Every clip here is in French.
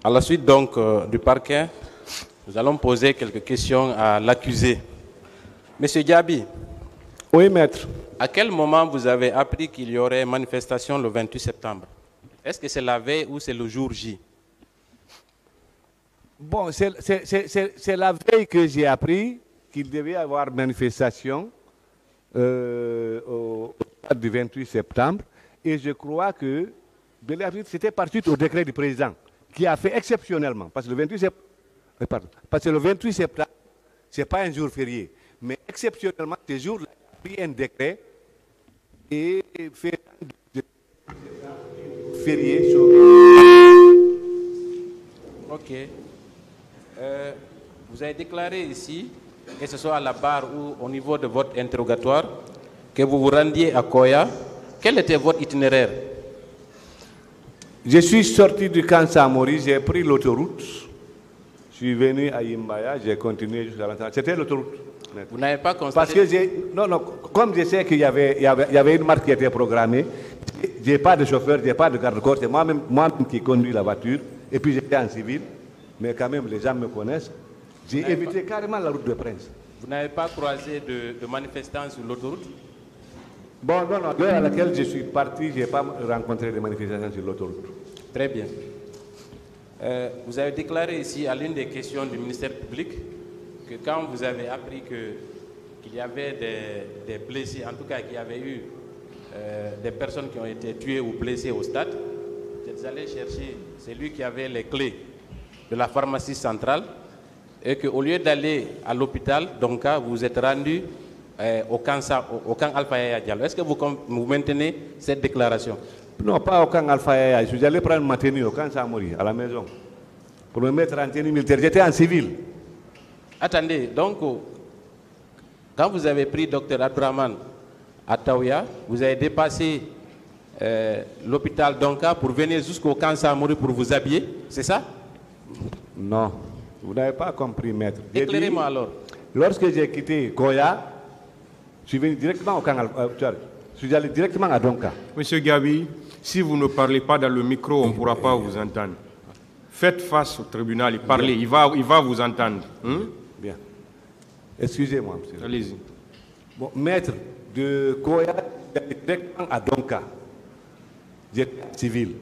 À la suite donc du parquet, nous allons poser quelques questions à l'accusé. Monsieur Diaby. Oui, maître. À quel moment vous avez appris qu'il y aurait manifestation le 28 septembre? Est-ce que c'est la veille ou c'est le jour J? Bon, c'est la veille que j'ai appris qu'il devait y avoir manifestation au du 28 septembre. Et je crois que c'était par suite au décret du président qui a fait exceptionnellement, parce que le 28 septembre, ce n'est pas un jour férié, mais exceptionnellement, ce jour-là, il a pris un décret et fait férié sur... Ok. Vous avez déclaré ici, que ce soit à la barre ou au niveau de votre interrogatoire, que vous vous rendiez à Koya. Quel était votre itinéraire? Je suis sorti du camp Samori, j'ai pris l'autoroute. Je suis venu à Imbaya, j'ai continué jusqu'à l'entrée. C'était l'autoroute. Vous n'avez pas constaté... Parce que comme je sais qu'il y avait une marque qui était programmée, je n'ai pas de chauffeur, je n'ai pas de garde-corps, c'est moi-même qui conduis la voiture. Et puis j'étais en civil, mais quand même les gens me connaissent. J'ai évité carrément la route de Prince. Vous n'avez pas croisé de manifestants sur l'autoroute? Bon, non, l'heure à laquelle je suis parti, je n'ai pas rencontré de manifestations sur l'autoroute. Très bien. Vous avez déclaré ici à l'une des questions du ministère public que quand vous avez appris qu'il y avait des blessés, en tout cas qu'il y avait eu des personnes qui ont été tuées ou blessées au stade, vous êtes allé chercher celui qui avait les clés de la pharmacie centrale et qu'au lieu d'aller à l'hôpital, donc vous vous êtes rendu au camp Alpha Yaya Diallo. Est-ce que vous maintenez cette déclaration? Non, pas au camp Alpha Yaya. Je suis allé prendre ma tenue au camp Samori, à la maison, pour me mettre en tenue militaire. J'étais en civil. Attendez, donc, quand vous avez pris Dr Abdraman à Taouya, vous avez dépassé l'hôpital Donka pour venir jusqu'au camp Samori pour vous habiller, c'est ça? Non, vous n'avez pas compris, maître. Éclairez-moi alors. Lorsque j'ai quitté Koya, je suis venu directement au camp Alpha. Je suis allé directement à Donka. Monsieur Gabi, si vous ne parlez pas dans le micro, on ne pourra pas vous entendre. Faites face au tribunal et parlez, il va vous entendre. Bien. Excusez-moi, monsieur. Allez-y. Bon, maître, de Koya directement à Donka. J'étais civil.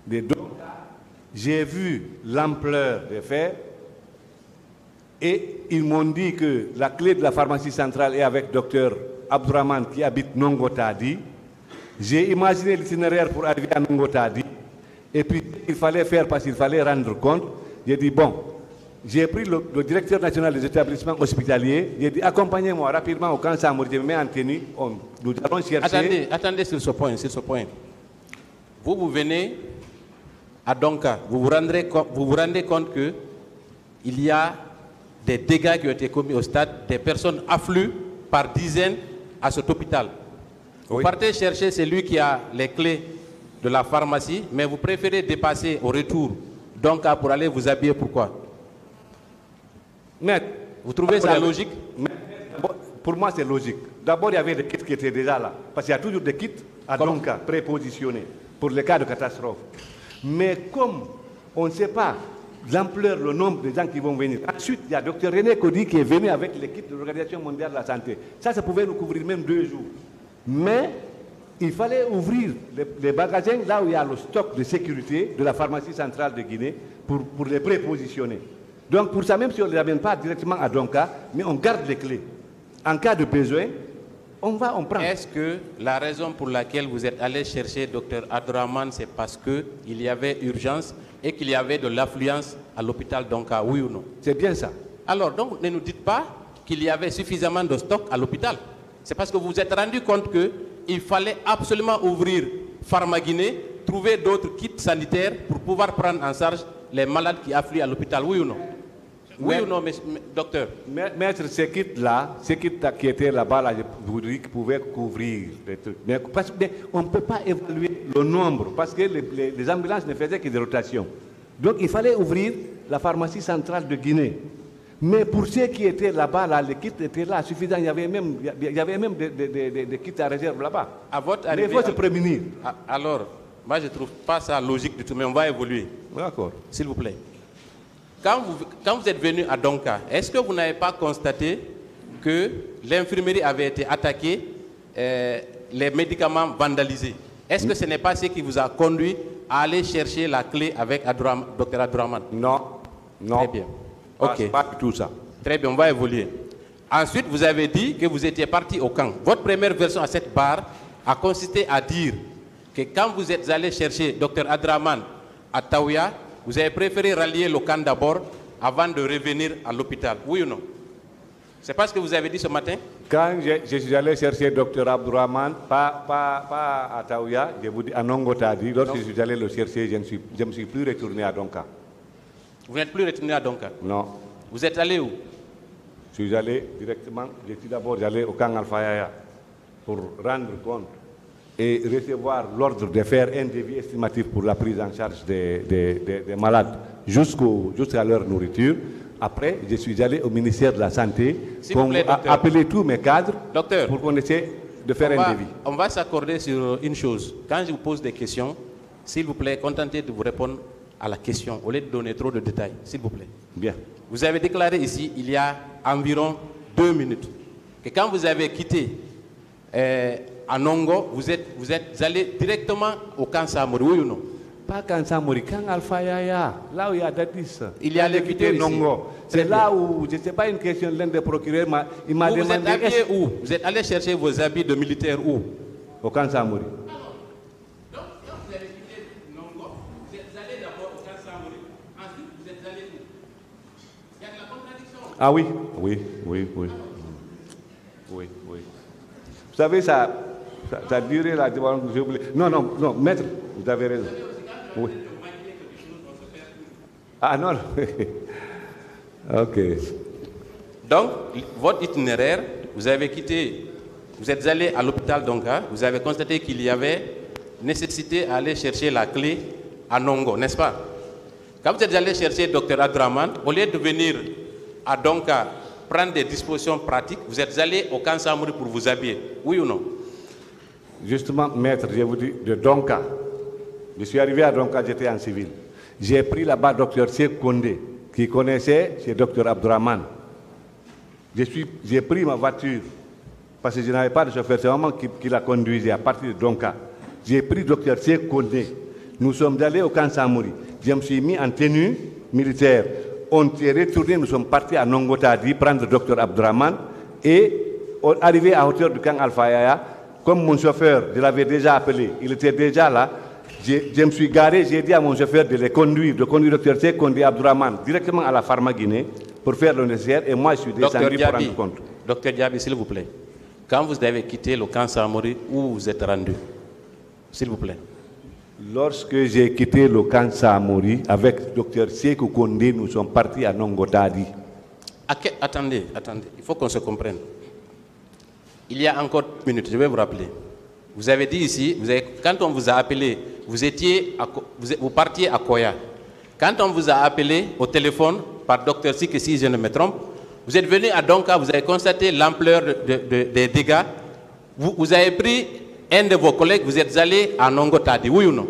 De Donka, j'ai vu l'ampleur des faits et ils m'ont dit que la clé de la pharmacie centrale est avec docteur Abdourahmane qui habite Nongotadi. J'ai imaginé l'itinéraire pour arriver à Nongotadi. Et puis, il fallait faire parce qu'il fallait rendre compte. J'ai dit, bon, j'ai pris le directeur national des établissements hospitaliers. J'ai dit, accompagnez-moi rapidement au camp Samori. Je me mets en tenue. Nous allons chercher... Attendez sur ce point, Vous venez à Donka. Vous vous rendez compte qu'il y a des dégâts qui ont été commis au stade. Des personnes affluent par dizaines à cet hôpital. Vous partez chercher celui qui a les clés de la pharmacie, mais vous préférez dépasser au retour donc pour aller vous habiller. Pourquoi? Maître, vous trouvez ça logique? Pour moi, c'est logique. D'abord, il y avait des kits qui étaient déjà là. Parce qu'il y a toujours des kits à Donka prépositionnés pour les cas de catastrophe. Mais comme on ne sait pas l'ampleur, le nombre de gens qui vont venir. Ensuite, il y a Dr René Kodi qui est venu avec l'équipe de l'Organisation mondiale de la santé. Ça pouvait nous couvrir même 2 jours. Mais il fallait ouvrir les magasins là où il y a le stock de sécurité de la pharmacie centrale de Guinée pour les prépositionner. Donc pour ça, même si on ne les amène pas directement à Donka, mais on garde les clés. En cas de besoin, on prend. Est-ce que la raison pour laquelle vous êtes allé chercher Dr Abdourahmane, c'est parce qu'il y avait urgence et qu'il y avait de l'affluence à l'hôpital Donka, oui ou non? C'est bien ça. Alors, donc, ne nous dites pas qu'il y avait suffisamment de stock à l'hôpital. C'est parce que vous vous êtes rendu compte qu'il fallait absolument ouvrir Pharma-Guinée, trouver d'autres kits sanitaires pour pouvoir prendre en charge les malades qui affluent à l'hôpital, oui ou non? Oui ou non, docteur? Maître, ces kits-là, qui étaient là-bas, là, je vous dis qu'ils pouvaient couvrir des trucs. Mais on ne peut pas évaluer le nombre parce que les ambulances ne faisaient que des rotations. Donc il fallait ouvrir la pharmacie centrale de Guinée. Mais pour ceux qui étaient là-bas, là, les kits étaient là, suffisants. Il y avait même des kits à réserve là-bas. À votre mais il faut se prémunir. Alors, moi je ne trouve pas ça logique du tout, mais on va évoluer. D'accord. S'il vous plaît. Quand vous êtes venu à Donka, est-ce que vous n'avez pas constaté que l'infirmerie avait été attaquée, les médicaments vandalisés? Est-ce que ce n'est pas ce qui vous a conduit à aller chercher la clé avec Dr Abdourahmane? Non, non. Très bien. Ok. Pas tout ça. Très bien, on va évoluer. Ensuite, vous avez dit que vous étiez parti au camp. Votre première version à cette barre a consisté à dire que quand vous êtes allé chercher Dr Abdourahmane à Taouya, vous avez préféré rallier le camp d'abord avant de revenir à l'hôpital. Oui ou non? C'est pas ce que vous avez dit ce matin? Quand je suis allé chercher Dr Abdourahmane, pas à Taouya, je vous dis à Nongotadi, lorsque je suis allé le chercher, je ne me suis plus retourné à Donka. Vous n'êtes plus retourné à Donka? Non. Vous êtes allé où? Je suis allé directement, je suis d'abord allé au camp Alpha Yaya pour rendre compte et recevoir l'ordre de faire un devis estimatif pour la prise en charge des malades jusqu'à leur nourriture. Après, je suis allé au ministère de la Santé pour appeler tous mes cadres pour qu'on essaie de faire un devis. On va s'accorder sur une chose. Quand je vous pose des questions, s'il vous plaît, contentez de vous répondre à la question au lieu de donner trop de détails, s'il vous plaît. Bien. Vous avez déclaré ici, il y a environ 2 minutes, que quand vous avez quitté à Nongo, vous êtes allé directement au camp Samori, oui ou non? Pas camp Samori, camp Alpha Yaya, là où il y a Dadis. Il y a les quitté Nongo. C'est là où, je ne sais pas une question, l'un des procureurs il m'a demandé... Vous êtes habillé où? Vous êtes allé chercher vos habits de militaire où? Au camp Samori. Donc, quand vous avez quitté Nongo, vous êtes allé d'abord au camp Samori, ensuite vous êtes allé où? Il y a de la contradiction. Ah oui, oui. Vous savez, ça a duré la... Non, maître, vous avez raison. Oui. Ah non. Ok. Donc, votre itinéraire, vous avez quitté, vous êtes allé à l'hôpital Donka, vous avez constaté qu'il y avait nécessité à aller chercher la clé à Nongo, n'est-ce pas? Quand vous êtes allé chercher Dr Abdourahmane, au lieu de venir à Donka prendre des dispositions pratiques, vous êtes allé au camp Samori pour vous habiller, oui ou non? Justement, maître, je vous dis, de Donka, je suis arrivé à Donka, j'étais en civil. J'ai pris là-bas Dr Cheikh Kondé, qui connaissait chez Dr Abdourahmane. J'ai pris ma voiture, parce que je n'avais pas de chauffeur, c'est maman qui la conduisait à partir de Donka. J'ai pris Dr Cheikh Kondé. Nous sommes allés au camp Samori. Je me suis mis en tenue militaire. On s'est retourné, nous sommes partis à Nongotadi prendre Dr Abdourahmane et arrivé à hauteur du camp Alpha Yaya, comme mon chauffeur, je l'avais déjà appelé, il était déjà là, je me suis garé, j'ai dit à mon chauffeur de conduire Dr Cheikh Kondé Abdourahmane directement à la Pharma Guinée pour faire le nécessaire et moi je suis descendu pour rendre compte. Docteur Diaby, s'il vous plaît, quand vous avez quitté le camp Samori, où vous êtes rendu? S'il vous plaît. Lorsque j'ai quitté le camp Samori avec Dr Cheikh Kondé, nous sommes partis à Nongotadi. Attendez, il faut qu'on se comprenne. Il y a encore une minute, je vais vous rappeler. Vous avez dit ici, quand on vous a appelé, vous partiez à Koya. Quand on vous a appelé au téléphone par Dr Sik, si je ne me trompe, vous êtes venu à Donka, vous avez constaté l'ampleur des dégâts. Vous avez pris un de vos collègues, vous êtes allé à Nongotadi, oui ou non?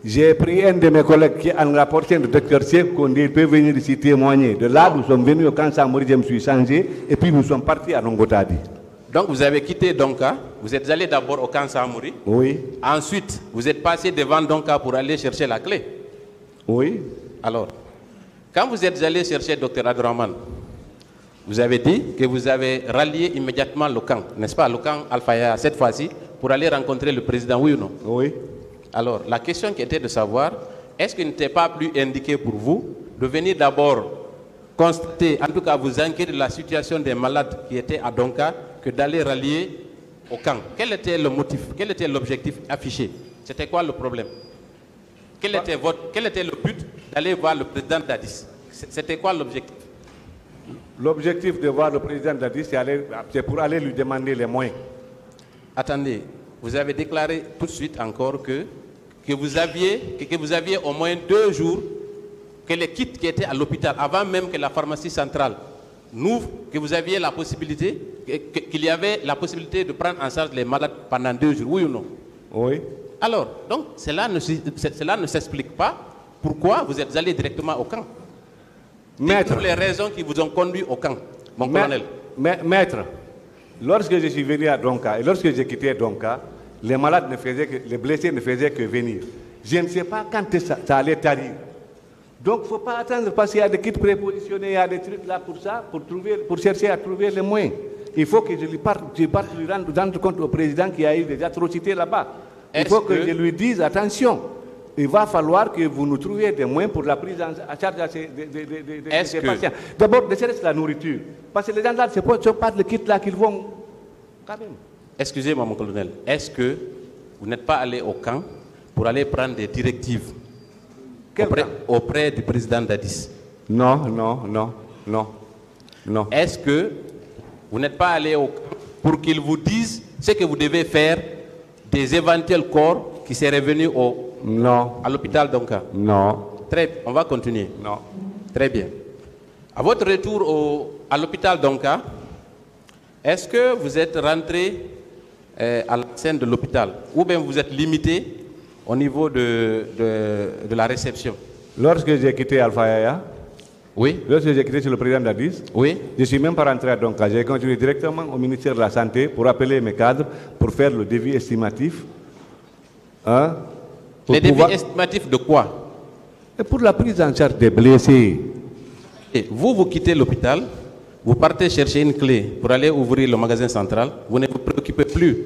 J'ai pris un de mes collègues qui est en rapporteur de Dr Cheikh Kondé, il peut venir ici témoigner. De là, nous sommes venus au camp Samori, je me suis changé, et puis nous sommes partis à Nongotadi. Donc vous avez quitté Donka, vous êtes allé d'abord au camp Samori. Oui. Ensuite, vous êtes passé devant Donka pour aller chercher la clé. Oui. Alors, quand vous êtes allé chercher Dr Abdourahmane, vous avez dit que vous avez rallié immédiatement le camp, n'est-ce pas, le camp Alpha Yaya, cette fois-ci, pour aller rencontrer le président, oui ou non? Oui. Alors, la question qui était de savoir, est-ce qu'il n'était pas plus indiqué pour vous de venir d'abord constater, en tout cas vous inquiéter de la situation des malades qui étaient à Donka, que d'aller rallier au camp? Quel était le motif, quel était l'objectif affiché? C'était quoi le problème? Quel était le but d'aller voir le président Dadis? C'était quoi l'objectif? L'objectif de voir le président Dadis, c'est pour aller lui demander les moyens. Attendez, vous avez déclaré tout de suite encore que vous aviez au moins 2 jours que les kits qui étaient à l'hôpital, avant même que la pharmacie centrale n'ouvre, que vous aviez la possibilité, qu'il y avait la possibilité de prendre en charge les malades pendant 2 jours, oui ou non? Oui. Alors, donc, cela ne s'explique pas pourquoi vous êtes allé directement au camp? Maître. Pour les raisons qui vous ont conduit au camp, mon colonel. Maître, lorsque je suis venu à Donka et lorsque j'ai quitté Donka, les malades ne faisaient que, les blessés ne faisaient que venir. Je ne sais pas quand ça allait tarir. Donc, il ne faut pas attendre parce qu'il y a des kits prépositionnés, il y a des trucs là pour ça, pour chercher à trouver les moyens. Il faut que je parte lui rendre compte au président qu'il y a eu des atrocités là-bas. Il faut que je lui dise, attention, il va falloir que vous nous trouviez des moyens pour la prise en charge de ces patients. D'abord, ne serait-ce que la nourriture. Parce que les gens là, ce n'est pas le kit là qu'ils vont quand même. Excusez-moi, mon colonel. Est-ce que vous n'êtes pas allé au camp pour aller prendre des directives auprès du président Dadis? Non. Est-ce que vous n'êtes pas allé au camp pour qu'il vous dise ce que vous devez faire des éventuels corps qui seraient venus à l'hôpital Donka? Non. Très bien, on va continuer. Non. Très bien. À votre retour à l'hôpital Donka, est-ce que vous êtes rentré à la scène de l'hôpital ou bien vous êtes limité au niveau de la réception? Lorsque j'ai quitté Alpha Yaya, oui. Lorsque j'ai quitté chez le président Dadis, oui. Je ne suis même pas rentré à Donka. J'ai continué directement au ministère de la Santé pour appeler mes cadres pour faire le devis estimatif. Hein, les devis estimatifs de quoi? Et pour la prise en charge des blessés. Et vous quittez l'hôpital, vous partez chercher une clé pour aller ouvrir le magasin central, vous ne vous préoccupez plus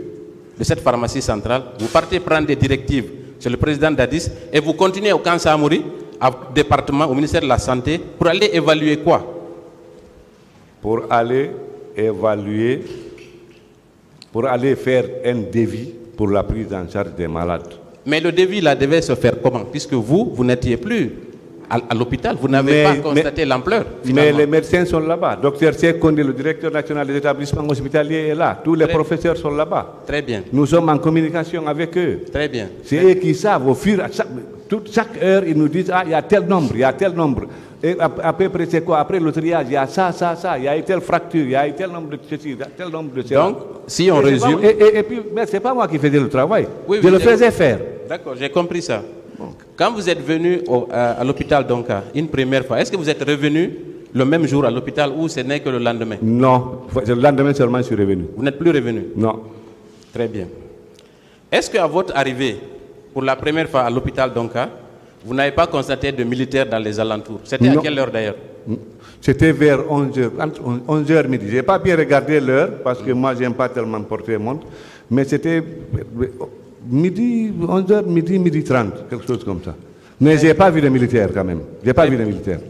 de cette pharmacie centrale, vous partez prendre des directives chez le président Dadis et vous continuez au camp Samori, au département, au ministère de la Santé, pour aller évaluer quoi? Pour aller évaluer, pour aller faire un devis pour la prise en charge des malades. Mais le devis là devait se faire comment? Puisque vous n'étiez plus à l'hôpital, vous n'avez pas constaté l'ampleur. Mais les médecins sont là-bas. Docteur Sekondi, le directeur national des établissements hospitaliers est là. Tous les professeurs sont là-bas. Très bien. Nous sommes en communication avec eux. Très bien. C'est eux qui savent au fur et à chaque heure, ils nous disent, il y a tel nombre, il y a tel nombre. Et à peu près, c'est quoi? Après le triage, il y a ça, il y a eu telle fracture, il y a eu tel nombre de ceci, tel nombre de cela. Donc, si on résume... Et puis, mais ce n'est pas moi qui faisais le travail. Oui, je le faisais faire. D'accord, j'ai compris ça. Bon. Quand vous êtes venu à l'hôpital Donka, une première fois, est-ce que vous êtes revenu le même jour à l'hôpital ou ce n'est que le lendemain? Non, le lendemain seulement je suis revenu. Vous n'êtes plus revenu? Non. Très bien. Est-ce qu'à votre arrivée, pour la première fois à l'hôpital Donka, vous n'avez pas constaté de militaires dans les alentours? C'était à quelle heure d'ailleurs? C'était vers 11h, entre 11h midi. Je n'ai pas bien regardé l'heure parce que moi, je n'aime pas tellement porter montre. Mais c'était midi, 11h, midi 30, quelque chose comme ça. Mais je n'ai pas vu de militaires quand même. Je n'ai pas vu de militaires.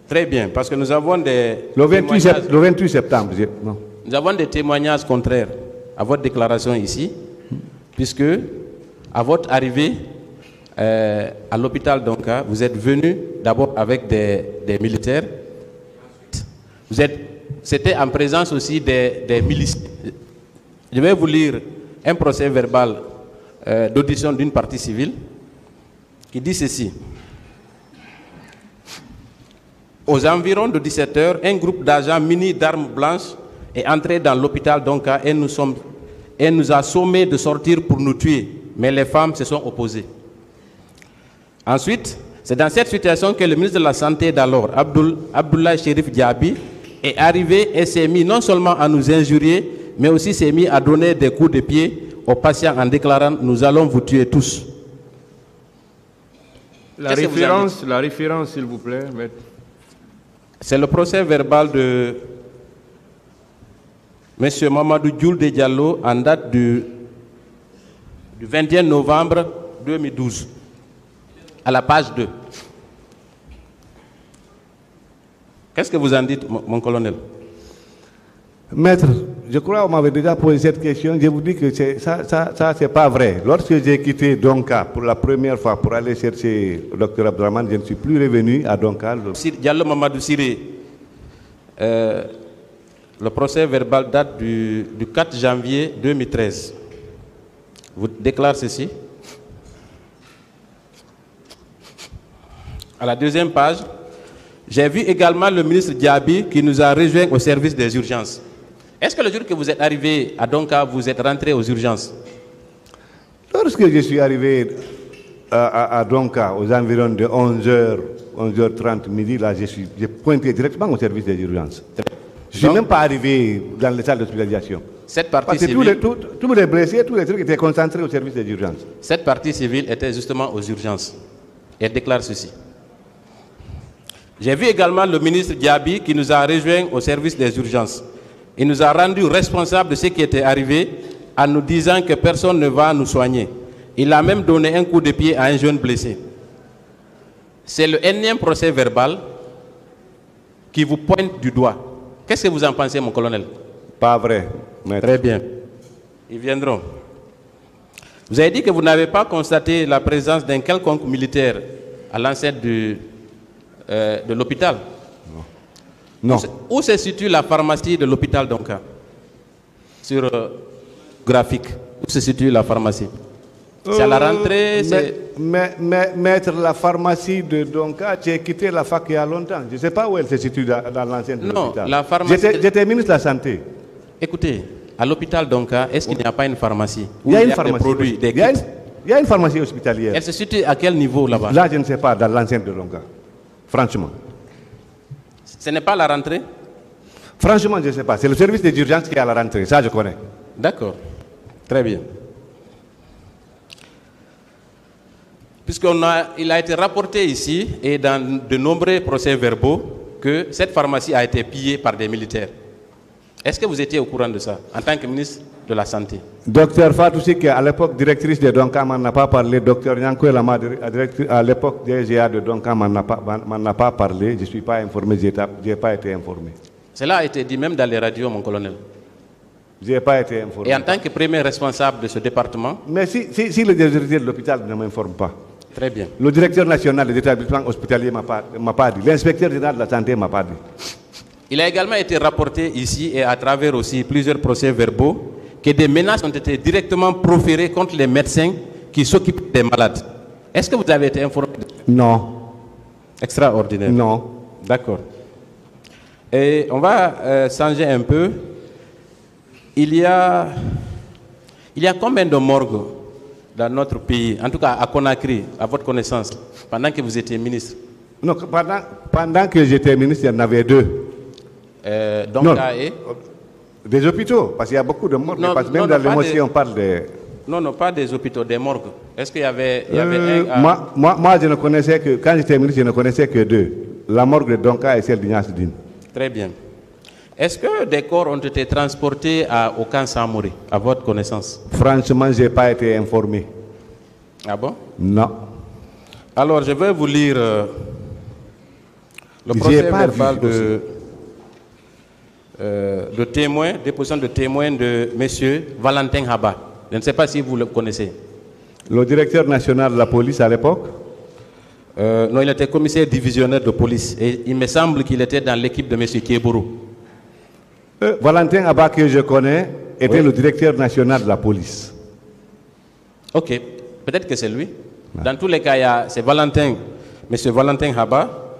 Très bien, parce que nous avons des... Le 28 septembre, non. Nous avons des témoignages contraires à votre déclaration ici, puisque à votre arrivée à l'hôpital Donka, vous êtes venu d'abord avec des militaires. C'était en présence aussi des miliciens. Je vais vous lire un procès verbal d'audition d'une partie civile qui dit ceci. Aux environs de 17h, un groupe d'agents munis d'armes blanches est entré dans l'hôpital Donka et nous a sommés de sortir pour nous tuer. Mais les femmes se sont opposées. Ensuite, c'est dans cette situation que le ministre de la Santé d'alors, Abdoulaye Chérif Diaby, est arrivé et s'est mis non seulement à nous injurier, mais aussi s'est mis à donner des coups de pied aux patients en déclarant « Nous allons vous tuer tous ». La référence, s'il vous plaît, maître. C'est le procès verbal de M. Mamadou Djoulde Diallo en date du 21 novembre 2012, à la page 2. Qu'est-ce que vous en dites, mon colonel? Maître, je crois qu'on m'avait déjà posé cette question. Je vous dis que ça c'est pas vrai. Lorsque j'ai quitté Donka pour la première fois pour aller chercher le docteur Abdraman, je ne suis plus revenu à Donka. Diallo Mamadou Siré, le procès verbal date du 4 janvier 2013. Vous déclarez ceci. À la deuxième page, j'ai vu également le ministre Diaby qui nous a rejoints au service des urgences. Est-ce que le jour que vous êtes arrivé à Donka, vous êtes rentré aux urgences? Lorsque je suis arrivé à Donka, aux environs de 11h, 11h30 midi, là, j'ai pointé directement au service des urgences. Je ne suis même pas arrivé dans les salles d'hospitalisation. Cette partie Parce que civile, tous les blessés, tous les trucs étaient concentrés au service des urgences. cette partie civile était justement aux urgences. Elle déclare ceci. J'ai vu également le ministre Diaby qui nous a rejoints au service des urgences. Il nous a rendu responsables de ce qui était arrivé en nous disant que personne ne va nous soigner. Il a même donné un coup de pied à un jeune blessé. C'est le énième procès verbal qui vous pointe du doigt. Qu'est-ce que vous en pensez, mon colonel? Pas vrai, maître. Très bien. Ils viendront. Vous avez dit que vous n'avez pas constaté la présence d'un quelconque militaire à l'enceinte de l'hôpital. Non. Où se situe la pharmacie de l'hôpital Donka? Sur graphique. Où se situe la pharmacie? C'est à la rentrée? Maître, la pharmacie de Donka, j'ai quitté la fac il y a longtemps. Je ne sais pas où elle se situe dans l'enceinte de l'hôpital. Non, la pharmacie... J'étais ministre de la Santé. Écoutez, à l'hôpital Donka, est-ce qu'il n'y a pas une pharmacie? Il y a une des pharmacie. produits, des Il y kits? a une pharmacie hospitalière. Elle se situe à quel niveau là-bas? Là, je ne sais pas, dans l'enceinte de Donka. Franchement. Ce n'est pas la rentrée? Franchement, je ne sais pas. C'est le service des urgences qui est à la rentrée. Ça, je connais. D'accord. Très bien. Il a été rapporté ici et dans de nombreux procès-verbaux que cette pharmacie a été pillée par des militaires. Est-ce que vous étiez au courant de ça en tant que ministre de la Santé? Docteur Fatoussi, qui à l'époque directrice de Donka, m'en a pas parlé. Docteur Nyanko Lama, à l'époque DGA de Donka, m'en a pas parlé. Je ne suis pas informé, je n'ai pas été informé. Cela a été dit même dans les radios, mon colonel. Je n'ai pas été informé. Et en tant que premier responsable de ce département? Mais si le directeur de l'hôpital ne m'informe pas. Très bien. Le directeur national des établissements hospitaliers ne m'a pas dit. L'inspecteur général de la santé ne m'a pas dit. Il a également été rapporté ici et à travers aussi plusieurs procès-verbaux que des menaces ont été directement proférées contre les médecins qui s'occupent des malades. Est-ce que vous avez été informé? Non. Extraordinaire. Non. D'accord. Et on va changer un peu. Il y a combien de morgues dans notre pays, en tout cas à Conakry, à votre connaissance, pendant que vous étiez ministre? Non, pendant que j'étais ministre, il y en avait deux. Des hôpitaux, parce qu'il y a beaucoup de morgues. Parce que même dans l'émotion, on parle de... Non, pas des hôpitaux, des morgues. Est-ce qu'il y avait un... Moi, je ne connaissais que... Quand j'étais ministre, je ne connaissais que deux. La morgue de Donka et celle d'Ignace-Dine. Très bien. Est-ce que des corps ont été transportés au camp Samori, à votre connaissance? Franchement, je n'ai pas été informé. Ah bon? Non. Alors, je vais vous lire le procès verbal de témoin, déposition de témoin de M. Valentin Haba. Je ne sais pas si vous le connaissez. Le directeur national de la police à l'époque? Non, il était commissaire divisionnaire de police. Et il me semble qu'il était dans l'équipe de M. Kiebourou. Valentin Haba, que je connais, était le directeur national de la police. Ok, peut-être que c'est lui. Dans tous les cas, c'est Valentin, M. Valentin Haba.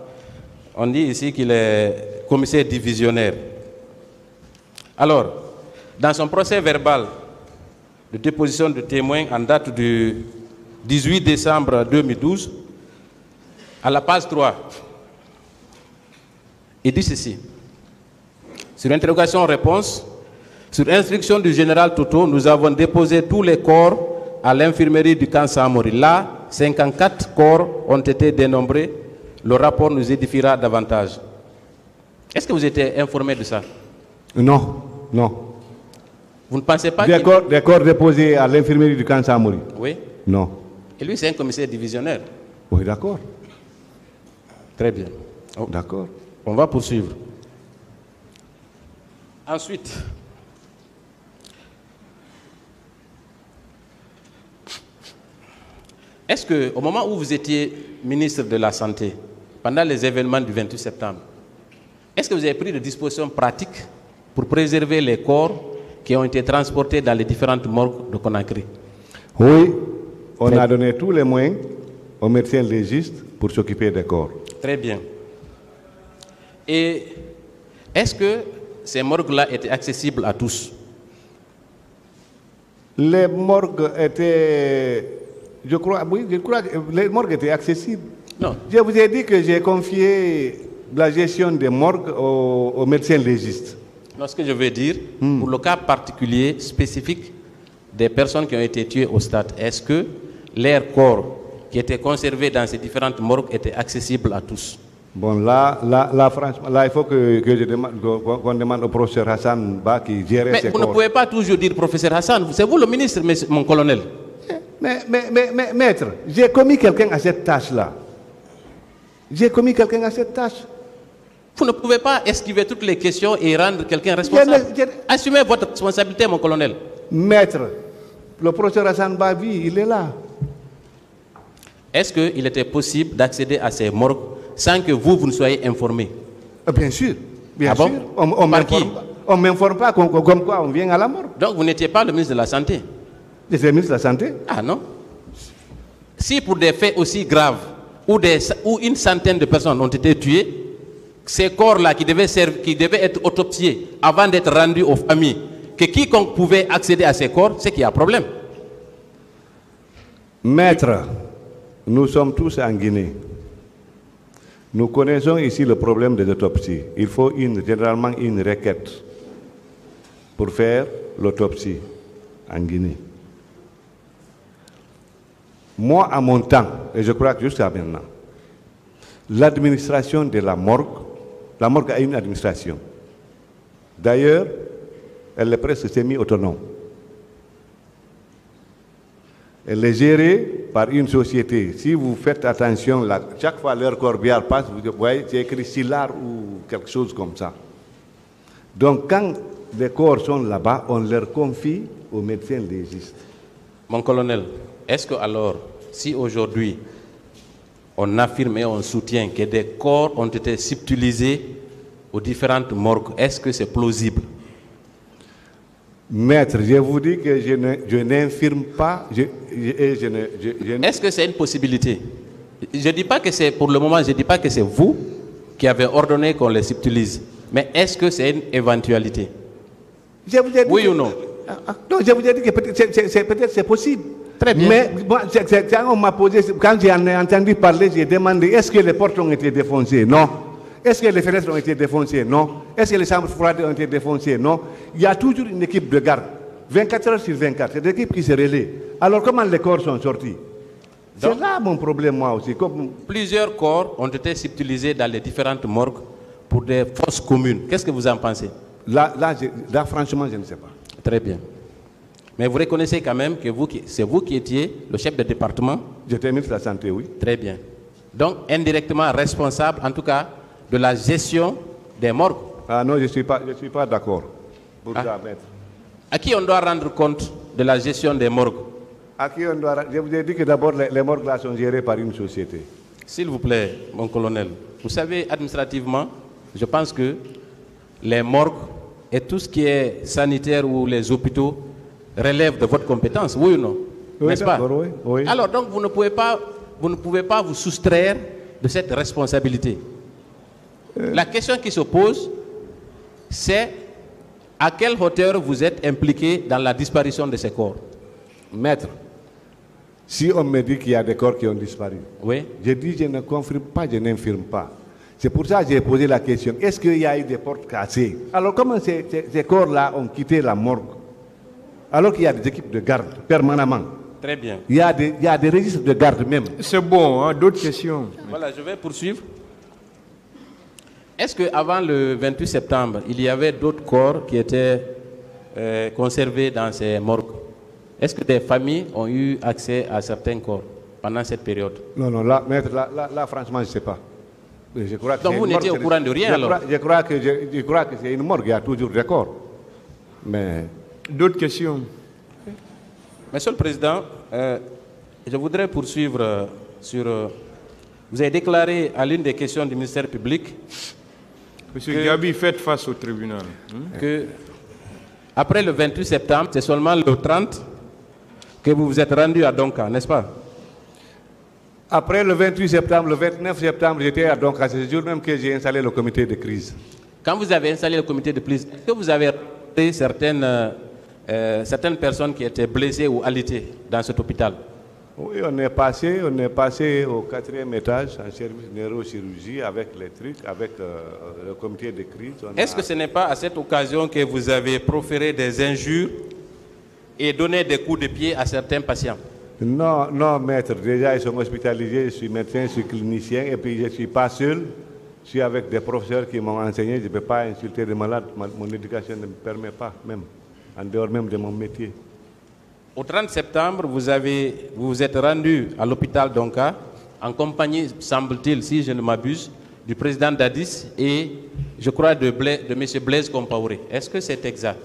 On dit ici qu'il est commissaire divisionnaire. Alors, dans son procès verbal de déposition de témoins en date du 18 décembre 2012, à la page 3, il dit ceci. Sur interrogation-réponse, sur instruction du général Toto, nous avons déposé tous les corps à l'infirmerie du camp Samori. Là, 54 corps ont été dénombrés. Le rapport nous édifiera davantage. Est-ce que vous étiez informé de ça? Non, non. Vous ne pensez pas des corps déposés à l'infirmerie du camp Samori? Oui. Non. Et lui, c'est un commissaire divisionnaire. Oui, d'accord. Très bien. D'accord. On va poursuivre. Ensuite, est-ce qu'au moment où vous étiez ministre de la Santé, pendant les événements du 28 septembre, est-ce que vous avez pris des dispositions pratiques pour préserver les corps qui ont été transportés dans les différentes morgues de Conakry? Oui, on a donné tous les moyens aux médecins légistes pour s'occuper des corps. Très bien. Et est-ce que ces morgues-là étaient accessibles à tous? Les morgues étaient... Je crois que les morgues étaient accessibles. Non. Je vous ai dit que j'ai confié la gestion des morgues aux médecins légistes. Non, ce que je veux dire, pour le cas particulier, spécifique des personnes qui ont été tuées au stade, est-ce que leurs corps qui étaient conservés dans ces différentes morgues étaient accessibles à tous? Bon, là, franchement, là, il faut qu'on demande au professeur Hassan Ba qui gérait Mais ces vous corps. ne pouvez pas toujours dire professeur Hassan, c'est vous le ministre, mon colonel. Mais, maître, j'ai commis quelqu'un à cette tâche-là. J'ai commis quelqu'un à cette tâche. Vous ne pouvez pas esquiver toutes les questions et rendre quelqu'un responsable. Assumez votre responsabilité, mon colonel. Maître, le professeur Hassan Ba, il est là. Est-ce qu'il était possible d'accéder à ces morgues sans que vous ne soyez informé? Bien sûr. Bien Ah sûr. bon? On ne m'informe pas comme quoi on vient à la mort. Donc vous n'étiez pas le ministre de la Santé? J'étais ministre de la Santé. Ah non. Si pour des faits aussi graves, où une centaine de personnes ont été tuées, ces corps-là qui devaient être autopsiés avant d'être rendus aux familles, que quiconque pouvait accéder à ces corps, c'est qu'il y a un problème. Maître, nous sommes tous en Guinée. Nous connaissons ici le problème des autopsies. Il faut généralement une requête pour faire l'autopsie en Guinée. Moi, à mon temps, et je crois que jusqu'à maintenant, l'administration de la morgue a une administration. D'ailleurs, elle est presque semi-autonome. Elle est gérée par une société. Si vous faites attention, là, chaque fois leur corbière passe, vous voyez, c'est écrit Silar ou quelque chose comme ça. Donc, quand les corps sont là-bas, on leur confie aux médecins légistes. Mon colonel, est-ce que alors, si aujourd'hui, on affirme et on soutient que des corps ont été subtilisés aux différentes morgues, est-ce que c'est plausible? Maître, je vous dis que je n'infirme pas. Est-ce que c'est une possibilité? Je ne dis pas que c'est, pour le moment, je ne dis pas que c'est vous qui avez ordonné qu'on les subtilise. Mais est-ce que c'est une éventualité? Je vous ai dit oui ou non? Non, je vous ai dit que peut-être c'est possible. Très bien. Mais moi, quand on m'a posé, quand j'en ai entendu parler, j'ai demandé est-ce que les portes ont été défoncées? Non. Est-ce que les fenêtres ont été défoncées? Non. Est-ce que les chambres froides ont été défoncées? Non. Il y a toujours une équipe de garde. 24 heures sur 24. C'est l'équipe qui se relaie. Alors comment les corps sont sortis? C'est là mon problème, moi aussi. Plusieurs corps ont été subtilisés dans les différentes morgues pour des fosses communes. Qu'est-ce que vous en pensez? Là, franchement, je ne sais pas. Très bien. Mais vous reconnaissez quand même que c'est vous qui étiez le chef de département? J'étais ministre de la Santé, oui. Très bien. Donc, indirectement responsable, en tout cas, de la gestion des morgues. Ah non, je ne suis pas d'accord pour ça, maître. À qui on doit rendre compte de la gestion des morgues? À qui on doit... Je vous ai dit que d'abord, les morgues là sont gérées par une société. S'il vous plaît, mon colonel, vous savez, administrativement, je pense que les morgues et tout ce qui est sanitaire ou les hôpitaux relèvent de votre compétence, oui ou non? Oui, n'est-ce pas? Oui, oui. Alors, donc, vous ne pouvez pas vous soustraire de cette responsabilité. La question qui se pose, c'est à quelle hauteur vous êtes impliqué dans la disparition de ces corps? Maître, si on me dit qu'il y a des corps qui ont disparu, oui. Je dis je ne confirme pas, je n'infirme pas. C'est pour ça que j'ai posé la question, est-ce qu'il y a eu des portes cassées? Alors comment ces corps-là ont quitté la morgue? Alors qu'il y a des équipes de garde permanemment. Très bien. Il y a des registres de garde même. C'est bon, hein? D'autres questions? Voilà, je vais poursuivre. Est-ce qu'avant le 28 septembre, il y avait d'autres corps qui étaient conservés dans ces morgues? Est-ce que des familles ont eu accès à certains corps pendant cette période? Non, là, maître, là franchement, je ne sais pas. Je crois que donc vous n'étiez au courant de rien alors? Je crois que c'est une morgue, il y a toujours des corps. Mais... D'autres questions? Monsieur le Président, je voudrais poursuivre sur... vous avez déclaré à l'une des questions du ministère public... Monsieur Gabi, faites face au tribunal. Que après le 28 septembre, c'est seulement le 30 que vous vous êtes rendu à Donka, n'est-ce pas? Après le 28 septembre, le 29 septembre, j'étais à Donka. C'est ce jour même que j'ai installé le comité de crise. Quand vous avez installé le comité de crise, est-ce que vous avez rencontré certaines personnes qui étaient blessées ou alitées dans cet hôpital? Oui, on est passé au 4e étage en service neurochirurgie avec les trucs, avec le comité de crise. Est-ce que ce n'est pas à cette occasion que vous avez proféré des injures et donné des coups de pied à certains patients? Non, non, maître. Déjà, ils sont hospitalisés. Je suis médecin, je suis clinicien et puis je ne suis pas seul. Je suis avec des professeurs qui m'ont enseigné. Je ne peux pas insulter des malades. Mon éducation ne me permet pas, même, en dehors même de mon métier. Au 30 septembre, vous vous êtes rendu à l'hôpital d'Onka en compagnie, semble-t-il, si je ne m'abuse, du président Dadis et, je crois, de M. Blaise Compaoré. Est-ce que c'est exact?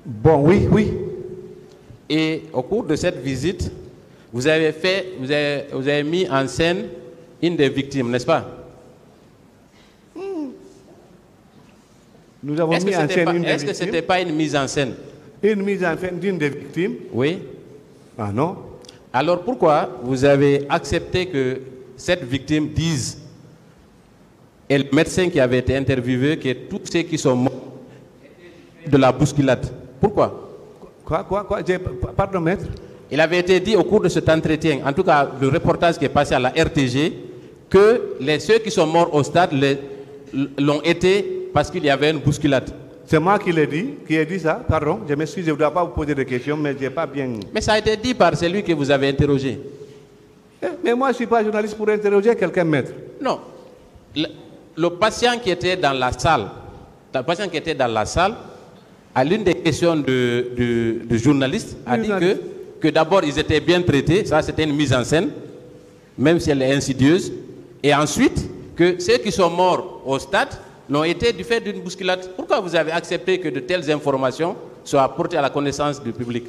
Bon, oui, oui. Et au cours de cette visite, vous avez mis en scène une des victimes, n'est-ce pas? Nous avons mis en scène une des victimes. Est-ce que ce n'était pas une mise en scène? Une mise en scène d'une des victimes? Oui. Ah non. Alors pourquoi vous avez accepté que cette victime dise, et le médecin qui avait été interviewé, que tous ceux qui sont morts étaient de la bousculade? Pourquoi? Quoi? Pardon, maître? Il avait été dit au cours de cet entretien, en tout cas le reportage qui est passé à la RTG, que ceux qui sont morts au stade l'ont été parce qu'il y avait une bousculade. C'est moi qui l'ai dit, qui ai dit ça, pardon, je m'excuse, je ne dois pas vous poser de questions, mais je n'ai pas bien... Mais ça a été dit par celui que vous avez interrogé. Mais moi, je ne suis pas journaliste pour interroger quelqu'un, maître. Non. Le patient qui était dans la salle, à l'une des questions du journaliste, a dit que d'abord ils étaient bien traités, ça c'était une mise en scène, même si elle est insidieuse, et ensuite que ceux qui sont morts au stade l'ont été du fait d'une bousculade. Pourquoi vous avez accepté que de telles informations soient portées à la connaissance du public?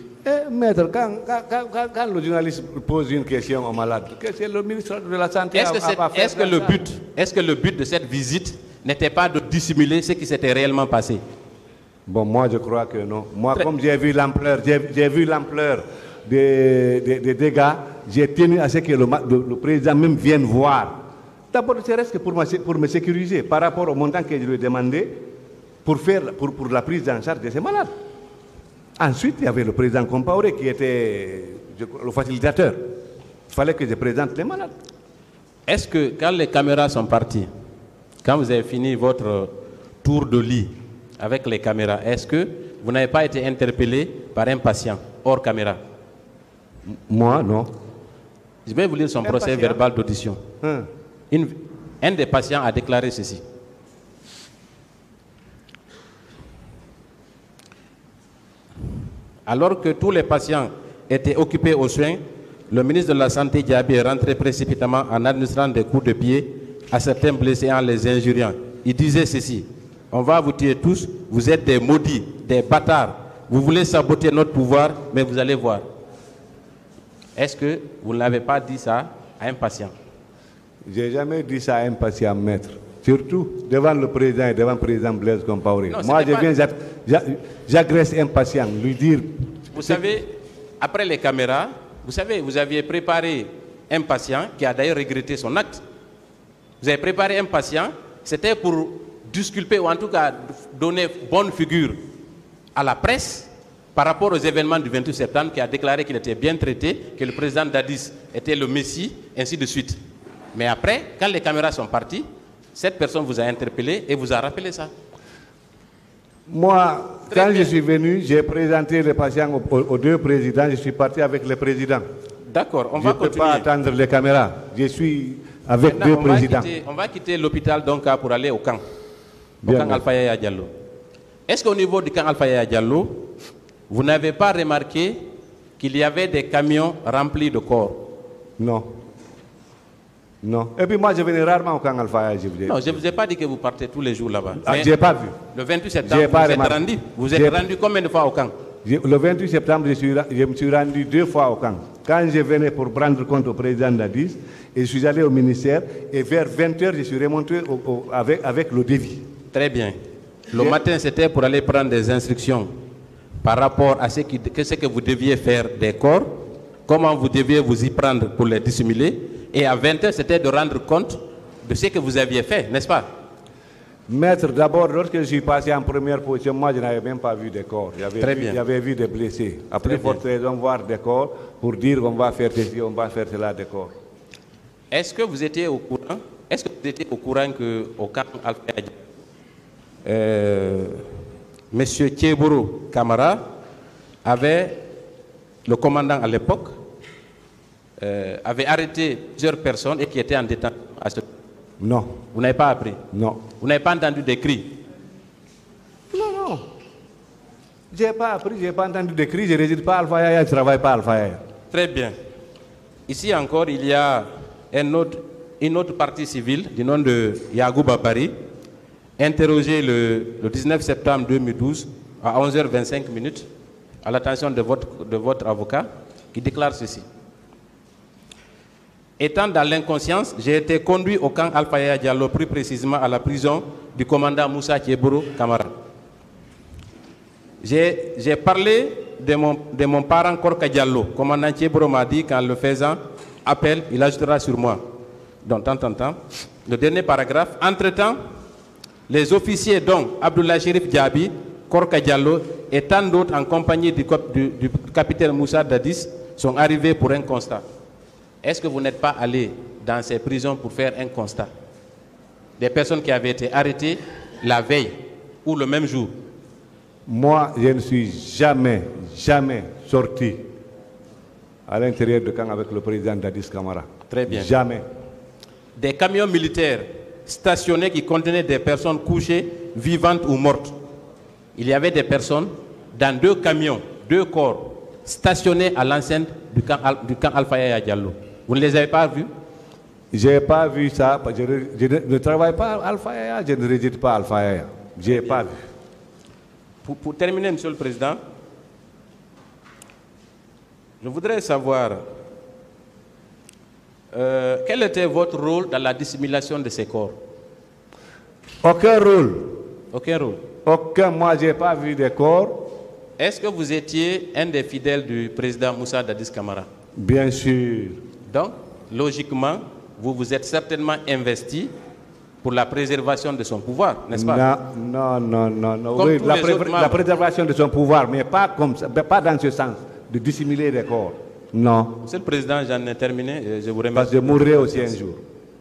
Maître, quand le journaliste pose une question au malade, que c'est le ministre de la Santé Est-ce que le but de cette visite n'était pas de dissimuler ce qui s'était réellement passé? Bon, moi je crois que non. Moi, comme j'ai vu l'ampleur des dégâts, j'ai tenu à ce que le président même vienne voir. D'abord, c'est reste que pour me sécuriser par rapport au montant que je lui ai demandé pour la prise en charge de ces malades. Ensuite, il y avait le président Compaoré qui était le facilitateur. Il fallait que je présente les malades. Est-ce que quand les caméras sont parties, quand vous avez fini votre tour de lit avec les caméras, est-ce que vous n'avez pas été interpellé par un patient hors caméra? Moi, non. Je vais vous lire son procès verbal d'audition. Un des patients a déclaré ceci. Alors que tous les patients étaient occupés aux soins, le ministre de la Santé Diaby est rentré précipitamment en administrant des coups de pied à certains blessés en les injuriant. Il disait ceci: on va vous tuer tous, vous êtes des maudits, des bâtards, vous voulez saboter notre pouvoir, mais vous allez voir. Est-ce que vous n'avez pas dit ça à un patient? Je n'ai jamais dit ça à un patient, maître. Surtout devant le président et devant le président Blaise Compaoré. Moi, j'agresse un patient, lui dire... Vous savez, après les caméras, vous aviez préparé un patient qui a d'ailleurs regretté son acte. Vous avez préparé un patient, c'était pour disculper ou en tout cas donner bonne figure à la presse par rapport aux événements du 28 septembre, qui a déclaré qu'il était bien traité, que le président Dadis était le messie, ainsi de suite. Mais après, quand les caméras sont parties, cette personne vous a interpellé et vous a rappelé ça. Moi, quand je suis venu, j'ai présenté les patients aux deux présidents, je suis parti avec le président. D'accord, on va continuer. Je ne peux pas attendre les caméras, je suis avec deux présidents. On va quitter l'hôpital d'Onka pour aller au camp, au camp Alpha Yaya Diallo. Est-ce qu'au niveau du camp Alpha Yaya Diallo, vous n'avez pas remarqué qu'il y avait des camions remplis de corps? Non. Non. Et puis moi, je venais rarement au camp Alpha Yaya. Non, je ne vous ai pas dit que vous partez tous les jours là-bas. Je n'ai pas vu. Le 28 septembre, vous êtes rendu combien de fois au camp? Le 28 septembre, je me suis rendu 2 fois au camp. Quand je venais pour prendre compte au président Dadis, et je suis allé au ministère, et vers 20h, je suis remonté avec le devis. Très bien. Le matin, c'était pour aller prendre des instructions par rapport à ce que vous deviez faire des corps, comment vous deviez vous y prendre pour les dissimuler, et à 20h, c'était de rendre compte de ce que vous aviez fait, n'est-ce pas? Maître, d'abord, lorsque je suis passé en première position, moi, je n'avais même pas vu des corps. J'avais vu des blessés. Après, forte raison, voir des corps pour dire qu'on va faire ceci, on va faire cela, des corps. Est-ce que vous étiez au courant? Est-ce que vous étiez au courant qu'au camp Alpha Yaya, Monsieur Thieboro Camara avait, le commandant à l'époque, avait arrêté plusieurs personnes et qui étaient en détention à ce... Non. Vous n'avez pas appris? Non. Vous n'avez pas entendu des cris? Non. Je n'ai pas appris, je n'ai pas entendu des cris, je ne réside pas à Alpha Yaya, je ne travaille pas à Alpha Yaya. Très bien. Ici encore, il y a une autre partie civile du nom de Yagouba Bari, interrogé le 19 septembre 2012 à 11h25 à l'attention de votre avocat, qui déclare ceci. Étant dans l'inconscience, j'ai été conduit au camp Alpha Yaya Diallo, plus précisément à la prison du commandant Moussa Thieboro Camara. J'ai parlé de mon parent Korka Diallo. Commandant Thieboro m'a dit qu'en le faisant appel, il ajoutera sur moi. Donc, le dernier paragraphe. Entre-temps, les officiers dont Abdoulaye Chérif Diaby, Korka Diallo et tant d'autres en compagnie du capitaine Moussa Dadis sont arrivés pour un constat. Est-ce que vous n'êtes pas allé dans ces prisons pour faire un constat? Des personnes qui avaient été arrêtées la veille ou le même jour? Moi, je ne suis jamais sorti à l'intérieur du camp avec le président Dadis Camara. Très bien. Jamais. Des camions militaires stationnés qui contenaient des personnes couchées, vivantes ou mortes. Il y avait des personnes dans 2 camions, 2 corps, stationnés à l'enceinte du camp Alpha Yaya Diallo. Vous ne les avez pas vus? Je n'ai pas vu ça. Je ne travaille pas à Alpha Yaya, je ne réside pas à Alpha Yaya. Je n'ai pas vu. Pour terminer, Monsieur le Président, je voudrais savoir quel était votre rôle dans la dissimulation de ces corps? Aucun rôle. Aucun rôle. Aucun. Moi, je n'ai pas vu des corps. Est-ce que vous étiez un des fidèles du président Moussa Dadis Camara? Bien sûr. Donc, logiquement, vous vous êtes certainement investi pour la préservation de son pouvoir, n'est-ce pas? Non. Comme Oui, tous les autres la préservation de son pouvoir, mais pas comme ça, pas dans ce sens, de dissimuler des corps. Non. Monsieur le Président, j'en ai terminé. Je vous remercie. Parce que je mourrai aussi un jour.